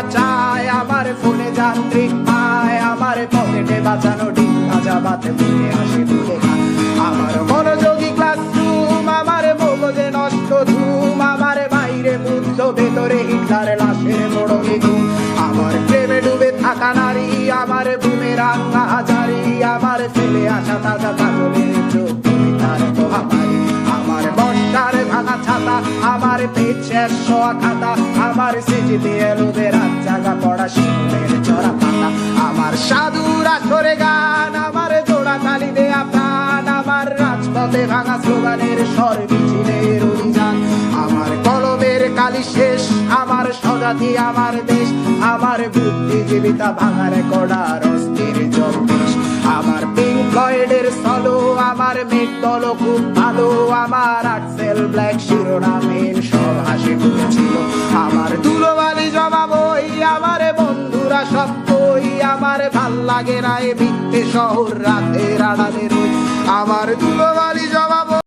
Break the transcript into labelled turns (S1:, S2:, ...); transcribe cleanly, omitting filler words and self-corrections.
S1: ওরা চায় আমার ফোনে যান্ত্রিক পায়, আমার পকেটে বাঁচানো ডিম ভাজা ভাতে মুখে হাসি তুলে খায়। আমার মনোযোগী ক্লাসরুম, আমার মগজে নষ্ট ধুম, আমার বাইরে বুদ্ধ ভেতরে হিটলার লাশের মোড়কে ঘুম। আমার প্রেমে ডুবে থাকা নারী, আমার বুমেরাং হাজারি, আমার ফেলে আসা তাজা কাজলের চোখ তার মহামারী। আমার বর্ষার ভাঙা ছাতা, আমার পেট শেষ হওয়া খাতা, আমার স্মৃতিতে এলোবে রাত জাগা পড়া শিশুদের চড়া পাতা। আমার সাধুর আসরে গান, আমার জোড়া তালি দেয়া প্রাণ, আমার রাজপথে ভাঙা স্লোগানের স্বর মিছিলের অভিযান। আমার কলমের কালি শেষ, আমার স্বজাতি আমার দেশ, আমার বুদ্ধিজীবিতা ভাঙার কড়ার অস্থির জম্পেশ। আমার পিঙ্ক ফ্লয়েডের সলো, আমার মেট দল খুব ভালো, আমার আর্টসেল ব্ল্যাক শিরোনামের সব হাসি ফুটেছিল। আমার ধুলোবালি জমা বই, আমার বন্ধুরা সব কই, আমার ভাল লাগে না এ মিথ্যে শহর রাতের আড়ালে রই। আমার ধুলোবালি জমা বই,